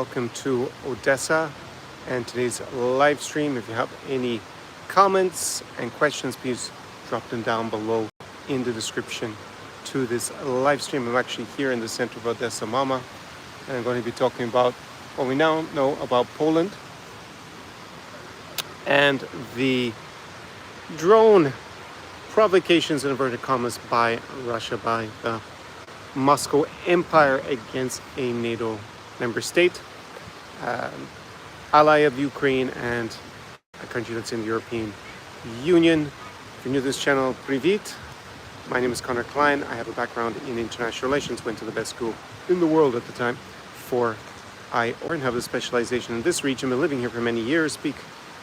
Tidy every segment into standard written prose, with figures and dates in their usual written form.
welcome to Odessa and today's live stream. If you have any comments and questions, please drop them down below in the description to this live stream. I'm actually here in the center of Odessa, Mama, and I'm going to be talking about what we now know about Poland and the drone provocations in inverted commas by Russia, by the Moscow Empire against a NATO member state, ally of Ukraine and a country that's in the European Union. If you're new to this channel, Privyt. My name is Connor Klein. I have a background in international relations, went to the best school in the world at the time for and have a specialization in this region. Been living here for many years, speak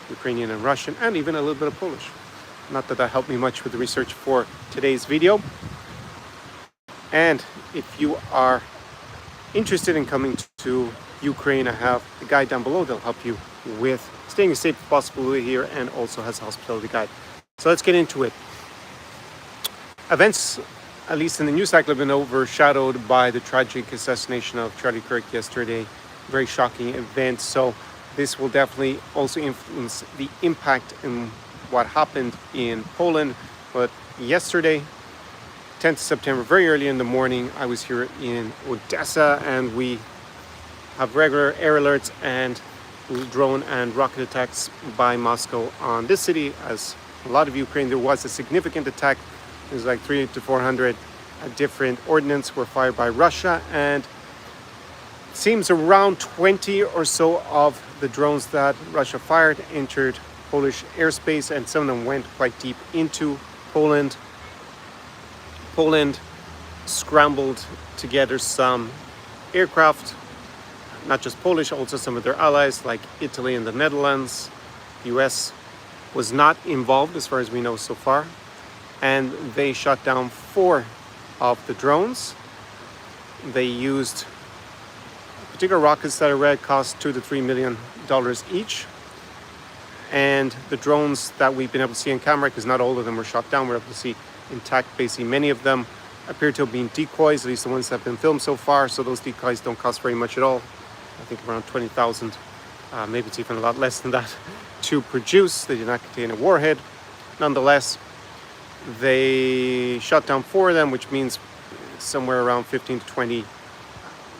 Ukrainian and Russian, and even a little bit of Polish. Not that helped me much with the research for today's video. And if you are interested in coming to Ukraine, I have a guide down below that'll help you with staying as safe as possible here and also has a hospitality guide. So let's get into it. Events, at least in the news cycle, have been overshadowed by the tragic assassination of Charlie Kirk yesterday. Very shocking event. So this will definitely also influence the impact in what happened in Poland. But yesterday, 10th September, very early in the morning, I was here in Odessa, and we have regular air alerts and drone and rocket attacks by Moscow on this city. As a lot of Ukraine, there was a significant attack. There's like 300 to 400 different ordnance were fired by Russia, and it seems around 20 or so of the drones that Russia fired entered Polish airspace, and some of them went quite deep into Poland. Poland scrambled together some aircraft, not just Polish, also some of their allies like Italy and the Netherlands. The US was not involved as far as we know so far, and they shot down 4 of the drones. They used particular rockets that I read cost $2 to $3 million each. And the drones that we've been able to see on camera, because not all of them were shot down, we're able to see intact. Basically, many of them appear to have been decoys, at least the ones that have been filmed so far. So those decoys don't cost very much at all. I think around 20,000, maybe it's even a lot less than that, to produce. They did not contain a warhead. Nonetheless, they shot down 4 of them, which means somewhere around 15 to 20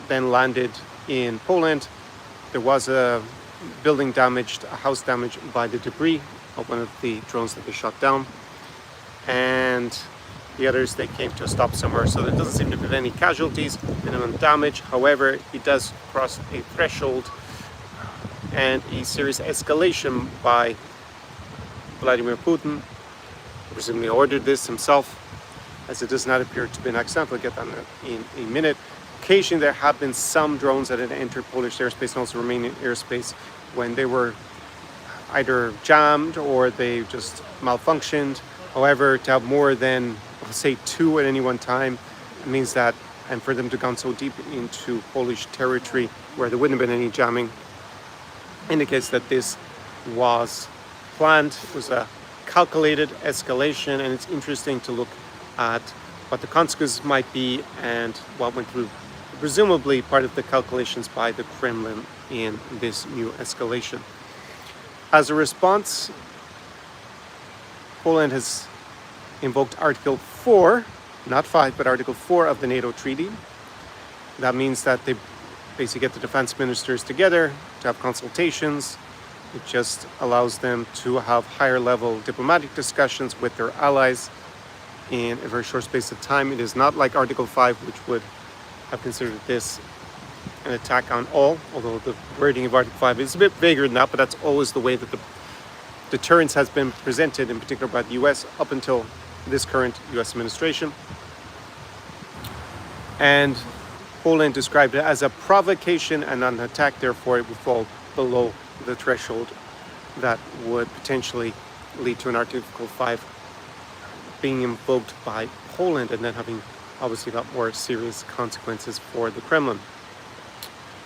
then landed in Poland. There was a building damaged, a house damaged by the debris of one of the drones that they shot down, and the others, they came to a stop somewhere. So there doesn't seem to be any casualties, minimum damage. However, it does cross a threshold and a serious escalation by Vladimir Putin. Presumably ordered this himself, as it does not appear to be an accident. We'll get that in a minute. Occasionally there have been some drones that had entered Polish airspace and also Romanian airspace when they were either jammed or they just malfunctioned. However, to have more than, let's say, 2 at any one time, it means that, and for them to gone so deep into Polish territory where there wouldn't have been any jamming, indicates that this was planned. It was a calculated escalation, and it's interesting to look at what the consequences might be and what went through, presumably part of the calculations by the Kremlin in this new escalation. As a response, Poland has invoked Article 4, not 5, but Article 4 of the NATO treaty. That means that they basically get the defense ministers together to have consultations. It just allows them to have higher level diplomatic discussions with their allies in a very short space of time. It is not like Article 5, which would have considered this an attack on all, although the wording of Article 5 is a bit vaguer than that, but that's always the way that the deterrence has been presented, in particular by the US, up until this current US administration. And Poland described it as a provocation and not an attack, therefore it would fall below the threshold that would potentially lead to an Article 5 being invoked by Poland and then having obviously a lot more serious consequences for the Kremlin.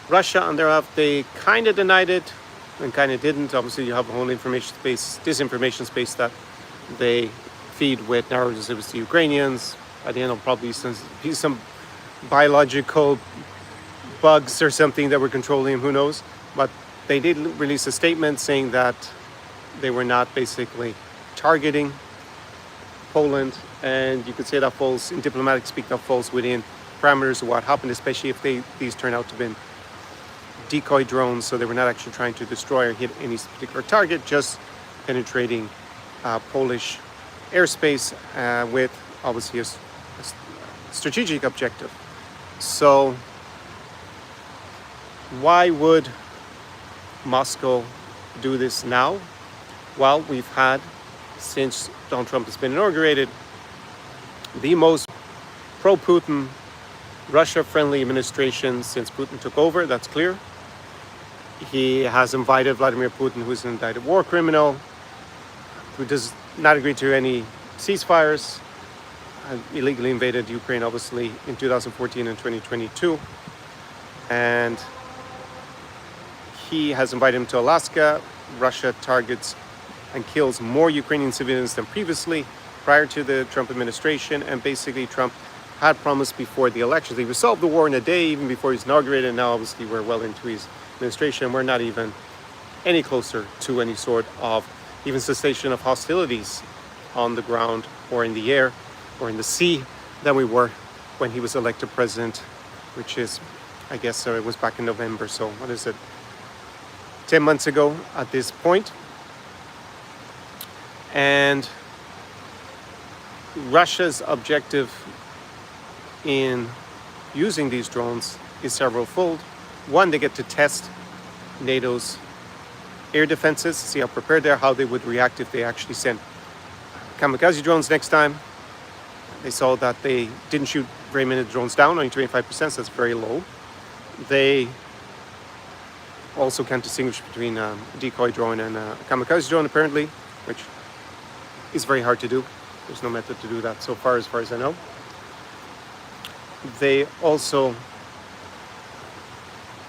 Russia, on their half, they kind of denied it and kind of didn't. Obviously, you have a whole information space, disinformation space that they feed with narratives to Ukrainians. At the end, there'll probably be some biological bugs or something that were controlling him, who knows. But they did release a statement saying that they were not basically targeting Poland, and you could say that falls, in diplomatic speak, that falls within parameters of what happened, especially if these turn out to have been decoy drones, so they were not actually trying to destroy or hit any particular target, just penetrating Polish airspace with obviously a strategic objective. So why would Moscow do this now? Well, we've had, since Donald Trump has been inaugurated, the most pro-Putin, Russia-friendly administration since Putin took over, that's clear. He has invited Vladimir Putin, who's an indicted war criminal, who does not agree to any ceasefires, illegally invaded Ukraine, obviously, in 2014 and 2022. And he has invited him to Alaska. Russia targets and kills more Ukrainian civilians than previously, prior to the Trump administration. And basically, Trump had promised before the elections he would solve the war in a day, even before he's inaugurated. And now, obviously, we're well into his administration. We're not even any closer to any sort of even cessation of hostilities on the ground or in the air or in the sea than we were when he was elected president, which is, I guess, it was back in November. So what is it? 10 months ago at this point. And Russia's objective in using these drones is several-fold. One, they get to test NATO's air defenses, see how prepared they are, how they would react if they actually sent kamikaze drones next time. They saw that they didn't shoot very many drones down, only 25%, so that's very low. They also can't distinguish between a decoy drone and a kamikaze drone, apparently, which is very hard to do. There's no method to do that so far as I know. They also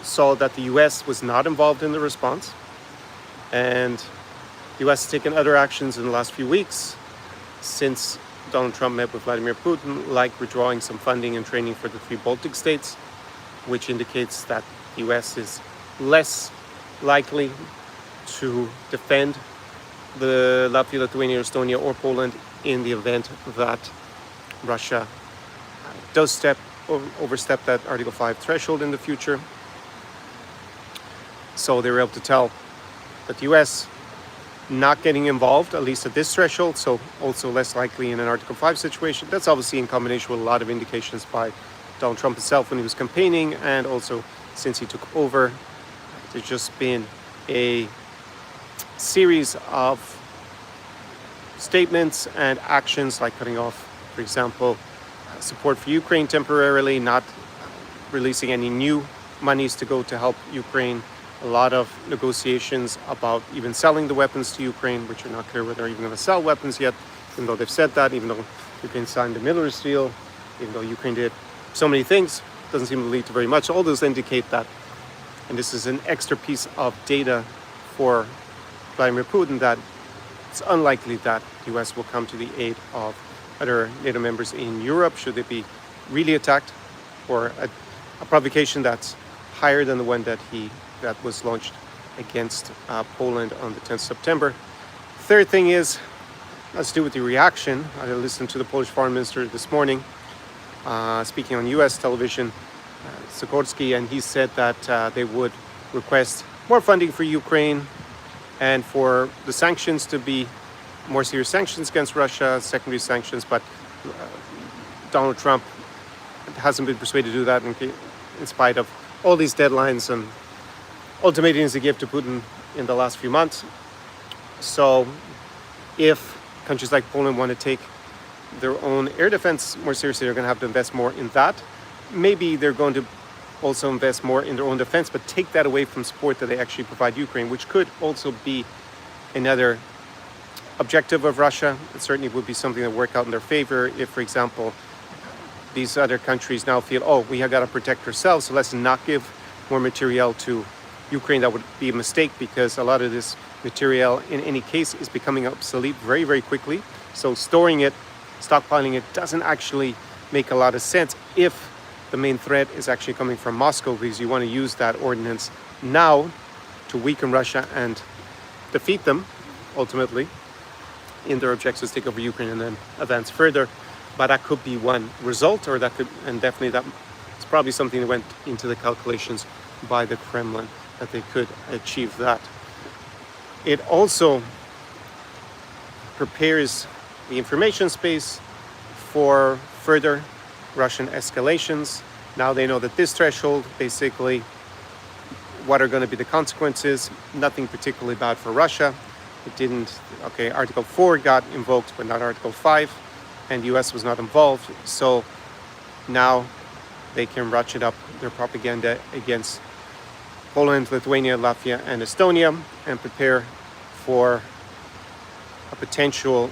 saw that the US was not involved in the response, and the US has taken other actions in the last few weeks since Donald Trump met with Vladimir Putin, like withdrawing some funding and training for the 3 Baltic states, which indicates that the US is less likely to defend the Latvia, Lithuania, Estonia, or Poland in the event that Russia does overstep that Article 5 threshold in the future. So they were able to tell that the US not getting involved, at least at this threshold, so also less likely in an Article 5 situation. That's obviously in combination with a lot of indications by Donald Trump himself when he was campaigning, and also since he took over. There's just been a series of statements and actions, like cutting off, for example, support for Ukraine temporarily, not releasing any new monies to go to help Ukraine. A lot of negotiations about even selling the weapons to Ukraine, which are not clear whether they're even going to sell weapons yet, even though they've said that, even though Ukraine signed the military deal, even though Ukraine did so many things, doesn't seem to lead to very much. All those indicate that, and this is an extra piece of data for Vladimir Putin, that it's unlikely that the US will come to the aid of other NATO members in Europe should they be really attacked, or a provocation that's higher than the one that was launched against Poland on the 10th of September. Third thing is, has to do with the reaction. I listened to the Polish foreign minister this morning, speaking on US television, Sikorski, and he said that they would request more funding for Ukraine and for the sanctions to be more serious sanctions against Russia, secondary sanctions, but Donald Trump hasn't been persuaded to do that in spite of all these deadlines and ultimatums he gave to Putin in the last few months. So if countries like Poland want to take their own air defense more seriously, they're going to have to invest more in that. Maybe they're going to also invest more in their own defense, but take that away from support that they actually provide Ukraine, which could also be another objective of Russia. It certainly would be something that would work out in their favor if, for example, these other countries now feel, oh, we have got to protect ourselves, so let's not give more material to Ukraine. That would be a mistake, because a lot of this material in any case is becoming obsolete very, very quickly. So storing it, stockpiling it, doesn't actually make a lot of sense if the main threat is actually coming from Moscow, because you want to use that ordinance now to weaken Russia and defeat them ultimately in their objectives to take over Ukraine and then advance further. But that could be one result, or that could, and definitely that it's probably something that went into the calculations by the Kremlin, that they could achieve that. It also prepares the information space for further Russian escalations. Now they know that this threshold, basically, what are going to be the consequences? Nothing particularly bad for Russia. It didn't, okay, Article 4 got invoked, but not Article 5, and the US was not involved. So now they can ratchet up their propaganda against Poland, Lithuania, Latvia, and Estonia, and prepare for a potential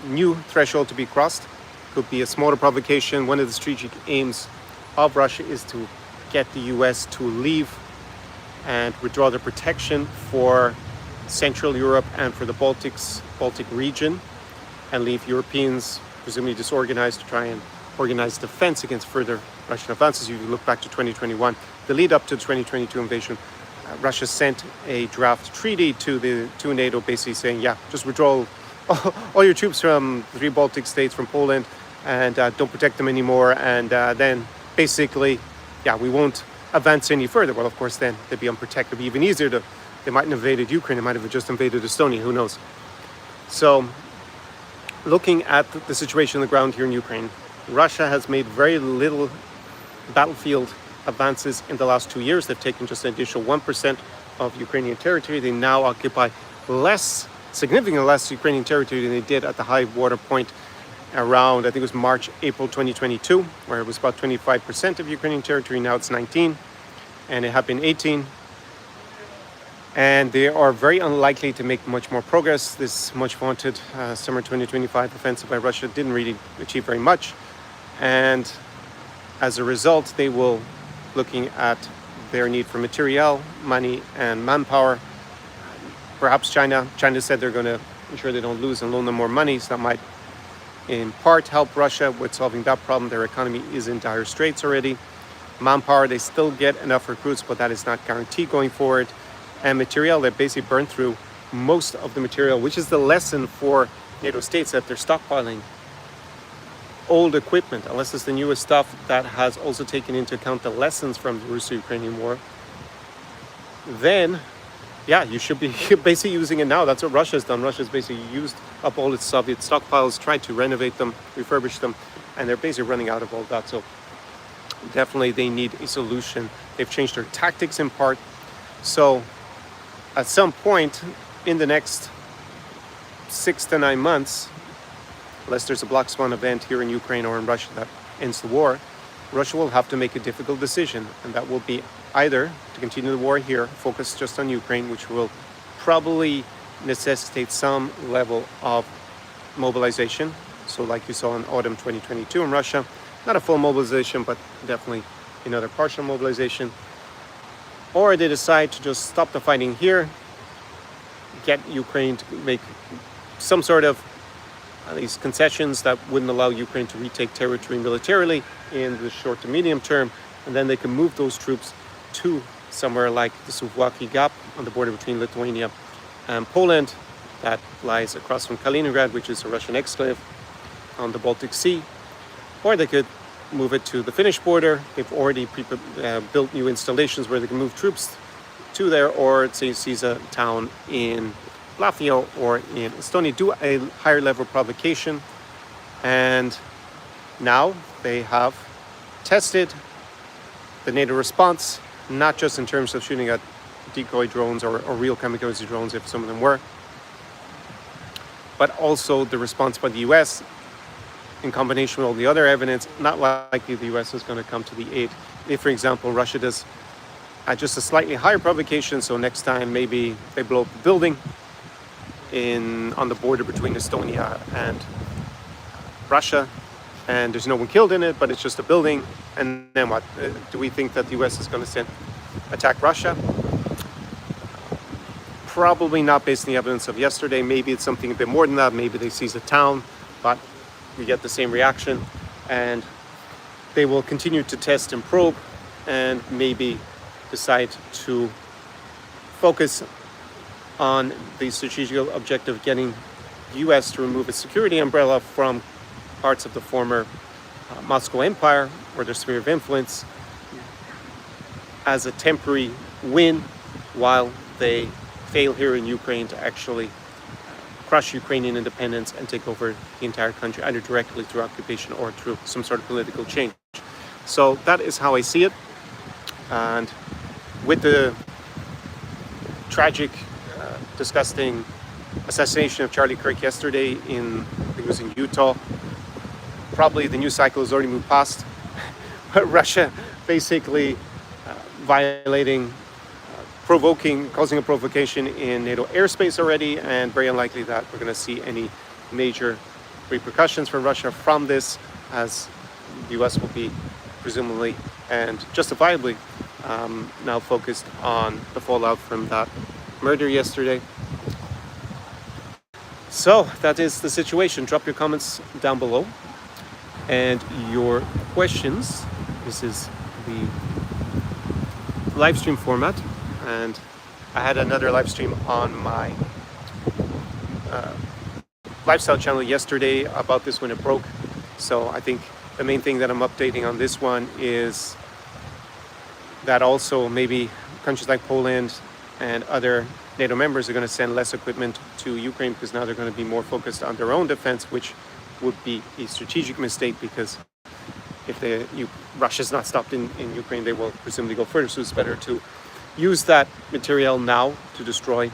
new threshold to be crossed. Could be a smaller provocation. One of the strategic aims of Russia is to get the US to leave and withdraw their protection for Central Europe and for the Baltic region, and leave Europeans presumably disorganized to try and organize defense against further Russian advances. If you look back to 2021, the lead up to the 2022 invasion, Russia sent a draft treaty to NATO, basically saying, yeah, just withdraw all your troops from the 3 Baltic states, from Poland, and don't protect them anymore. And then basically, yeah, we won't advance any further. Well, of course, then they'd be unprotected. It'd be even easier to, they mightn't have invaded Ukraine. They might have just invaded Estonia. Who knows? So looking at the situation on the ground here in Ukraine, Russia has made very little battlefield advances in the last 2 years. They've taken just an additional 1% of Ukrainian territory. They now occupy significantly less Ukrainian territory than they did at the high water point around, I think it was March, April 2022, where it was about 25% of Ukrainian territory. Now it's 19, and it had been 18. And they are very unlikely to make much more progress. This much vaunted summer 2025 offensive by Russia didn't really achieve very much. And as a result, they will, looking at their need for material, money, and manpower. Perhaps China said they're going to ensure they don't lose and loan them more money, so that might in part help Russia with solving that problem. Their economy is in dire straits already. Manpower, they still get enough recruits, but that is not guaranteed going forward. And material, they basically burned through most of the material, which is the lesson for NATO states, that they're stockpiling old equipment, unless it's the newest stuff that has also taken into account the lessons from the Russo-Ukrainian war. Then, yeah, you should be basically using it now. That's what Russia's done. Russia's basically used up all its Soviet stockpiles, tried to renovate them, refurbish them, and they're basically running out of all that. So definitely they need a solution. They've changed their tactics in part. So at some point in the next 6 to 9 months, unless there's a black swan event here in Ukraine or in Russia that ends the war, Russia will have to make a difficult decision, and that will be either to continue the war here, focus just on Ukraine, which will probably necessitate some level of mobilization. So like you saw in autumn 2022 in Russia, not a full mobilization, but definitely another partial mobilization. Or they decide to just stop the fighting here, get Ukraine to make some sort of at least concessions that wouldn't allow Ukraine to retake territory militarily in the short to medium term, and then they can move those troops to somewhere like the Suwalki Gap on the border between Lithuania and Poland, that lies across from Kaliningrad, which is a Russian exclave on the Baltic Sea. Or they could move it to the Finnish border. They've already built new installations where they can move troops to there, or seize a town in Latvia or in Estonia, do a higher level provocation. And now they have tested the NATO response, not just in terms of shooting at decoy drones or real kamikaze drones, if some of them were, but also the response by the US in combination with all the other evidence. Not likely the US is going to come to the aid if, for example, Russia does just a slightly higher provocation. So next time maybe they blow up the building on the border between Estonia and Russia, and there's no one killed in it, but it's just a building. And then what? Do we think that the US is going to attack Russia? Probably not, based on the evidence of yesterday. Maybe it's something a bit more than that. Maybe they seize a town, but we get the same reaction. And they will continue to test and probe and maybe decide to focus on the strategic objective of getting the US to remove its security umbrella from parts of the former Moscow Empire or their sphere of influence as a temporary win while they fail here in Ukraine to actually crush Ukrainian independence and take over the entire country, either directly through occupation or through some sort of political change. So that is how I see it. And with the tragic, disgusting assassination of Charlie Kirk yesterday I think it was in Utah, probably the news cycle has already moved past. But Russia basically violating, causing a provocation in NATO airspace already, and very unlikely that we're going to see any major repercussions for Russia from this, as the US will be presumably and justifiably now focused on the fallout from that murder yesterday. So that is the situation. Drop your comments down below and your questions. This is the live stream format, and I had another live stream on my lifestyle channel yesterday about this when it broke. So I think the main thing that I'm updating on this one is that also maybe countries like Poland and other NATO members are going to send less equipment to Ukraine, because now they're going to be more focused on their own defense, which would be a strategic mistake, because if Russia's not stopped in Ukraine, they will presumably go further. So it's better to use that material now to destroy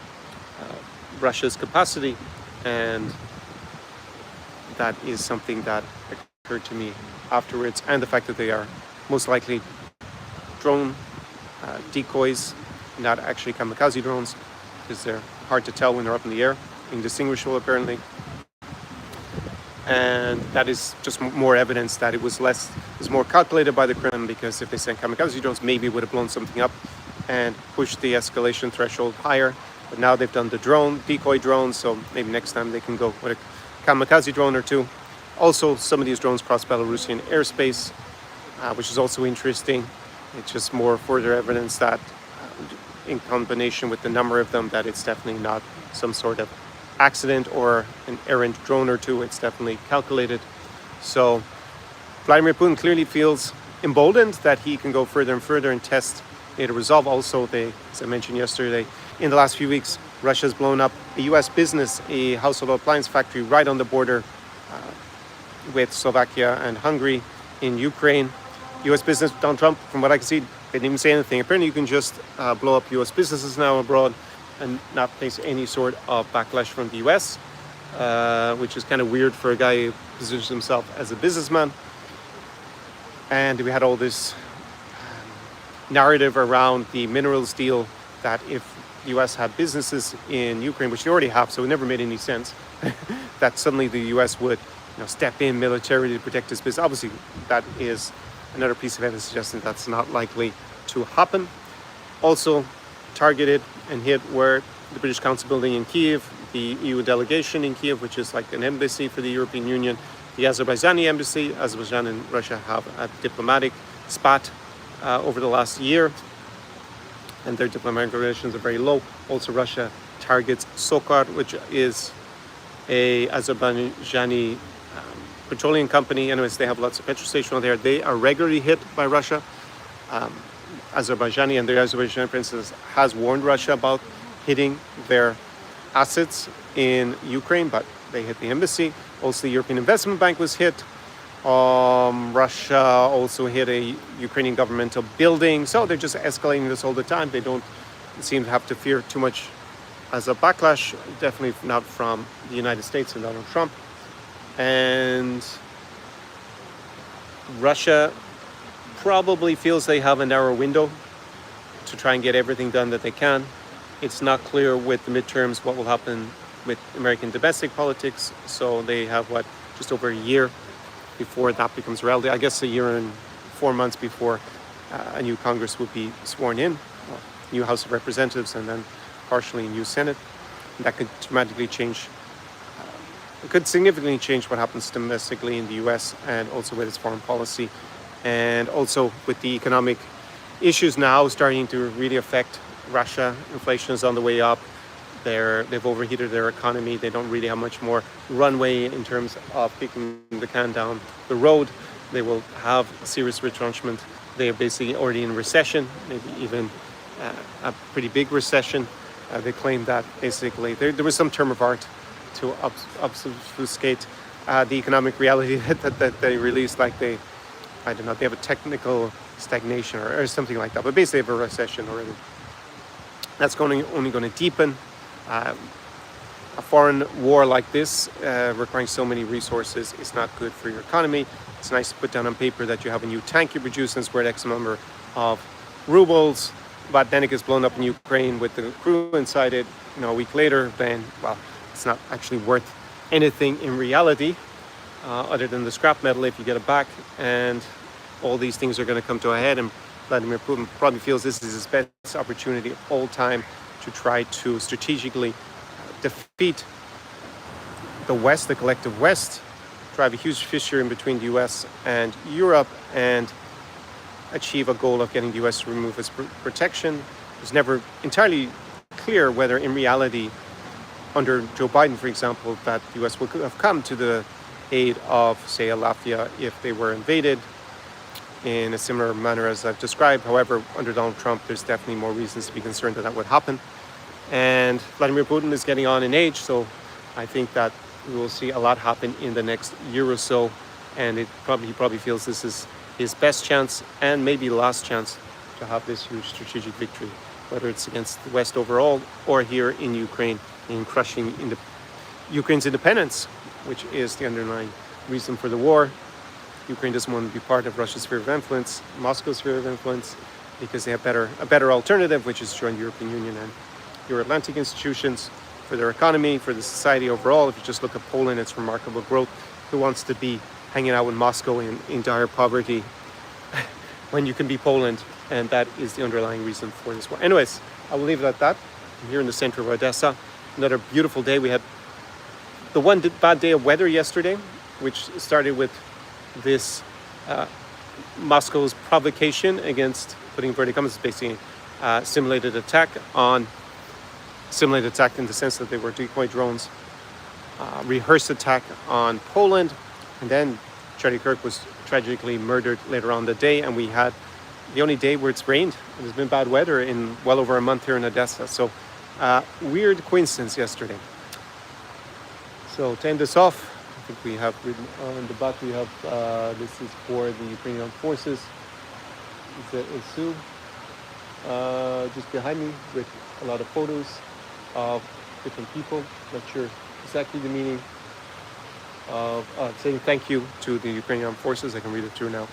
Russia's capacity. And that is something that occurred to me afterwards. And the fact that they are most likely drone decoys, not actually kamikaze drones, because they're hard to tell when they're up in the air, indistinguishable apparently. And that is just more evidence that it was more calculated by the Kremlin, because if they sent kamikaze drones, maybe it would have blown something up and pushed the escalation threshold higher. But now they've done the decoy drones, so maybe next time they can go with a kamikaze drone or two. Also, some of these drones cross Belarusian airspace, which is also interesting. It's just more further evidence that, in combination with the number of them, that it's definitely not some sort of accident or an errant drone or two. It's definitely calculated. So Vladimir Putin clearly feels emboldened that he can go further and further and test NATO resolve. Also, as I mentioned yesterday, in the last few weeks, Russia has blown up a US business, a household appliance factory right on the border with Slovakia and Hungary in Ukraine. US business, Donald Trump, from what I can see, they didn't even say anything. Apparently you can just blow up US businesses now abroad and not face any sort of backlash from the US, which is kind of weird for a guy who positions himself as a businessman. And we had all this narrative around the minerals deal, that if the US had businesses in Ukraine, which they already have, so it never made any sense, that suddenly the US would step in militarily to protect its business. Obviously, that is another piece of evidence suggesting that's not likely to happen. Also targeted and hit were the British Council building in Kiev, the EU delegation in Kiev, which is like an embassy for the European Union, the Azerbaijani embassy. Azerbaijan and Russia have a diplomatic spat over the last year, and their diplomatic relations are very low. Also, Russia targets Sokar, which is a Azerbaijani petroleum company. Anyways, they have lots of petrol stations on there. They are regularly hit by Russia. Azerbaijani and the Azerbaijani princess has warned Russia about hitting their assets in Ukraine, but they hit the embassy. Also, the European Investment Bank was hit. Russia also hit a Ukrainian governmental building. So they're just escalating this all the time. They don't seem to have to fear too much as a backlash, definitely not from the United States and Donald Trump. And Russia probably feels they have a narrow window to try and get everything done that they can. It's not clear with the midterms what will happen with American domestic politics. So they have, just over a year before that becomes reality. I guess a year and 4 months before a new Congress would be sworn in, new House of Representatives, and then partially a new Senate. And that could dramatically change. It could significantly change what happens domestically in the US and also with its foreign policy And also with the economic issues now starting to really affect Russia. Inflation is on the way up. They've overheated their economy. They don't really have much more runway in terms of kicking the can down the road. They will have serious retrenchment. They're basically already in recession, maybe even a pretty big recession. They claim that basically there was some term of art to obfuscate the economic reality that they released, like they have a technical stagnation or something like that, but basically they have a recession already. That's only going to deepen. A foreign war like this, requiring so many resources, is not good for your economy. It's nice to put down on paper that you have a new tank you produce and it's worth X number of rubles, but then it gets blown up in Ukraine with the crew inside it, a week later, then, well, it's not actually worth anything in reality, other than the scrap metal if you get it back. And all these things are going to come to a head, and Vladimir Putin probably feels this is his best opportunity of all time to try to strategically defeat the West, the collective West, drive a huge fissure in between the US and Europe, and achieve a goal of getting the US to remove its protection. It's never entirely clear whether in reality, under Joe Biden, for example, that the US would have come to the aid of, say, Latvia if they were invaded in a similar manner as I've described. However, under Donald Trump, there's definitely more reasons to be concerned that would happen. And Vladimir Putin is getting on in age, so I think that we will see a lot happen in the next year or so. And he probably feels this is his best chance and maybe last chance to have this huge strategic victory, whether it's against the West overall or here in Ukraine, in crushing Ukraine's independence, which is the underlying reason for the war. Ukraine doesn't want to be part of Russia's sphere of influence, Moscow's sphere of influence, because they have a better alternative, which is to join the European Union and Euro-Atlantic institutions for their economy, for the society overall. If you just look at Poland, its remarkable growth. Who wants to be hanging out with Moscow in dire poverty when you can be Poland? And that is the underlying reason for this war. Anyways, I will leave it at that. I'm here in the center of Odessa. Another beautiful day. We had the one bad day of weather yesterday, which started with this Moscow's provocation against, putting inverted commas, basically simulated attack in the sense that they were decoy drones, rehearsed attack on Poland, and then Charlie Kirk was tragically murdered later on the day, and we had the only day where it's rained. There's been bad weather in well over a month here in Odessa, so weird coincidence yesterday. So to end this off, I think we have on the back, we have this is for the Ukrainian Armed Forces. It's a issue just behind me with a lot of photos of different people. Not sure exactly the meaning of saying thank you to the Ukrainian Armed Forces. I can read it through now.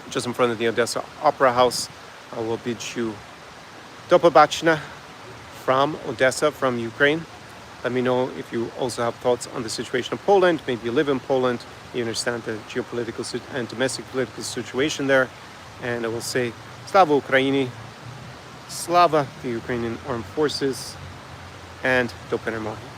Just in front of the Odessa Opera House, I will bid you do pobачення from Odessa, from Ukraine. Let me know if you also have thoughts on the situation of Poland. Maybe you live in Poland, you understand the geopolitical and domestic political situation there. And I will say, Slava Ukraini, Slava the Ukrainian Armed Forces, and do перемоги.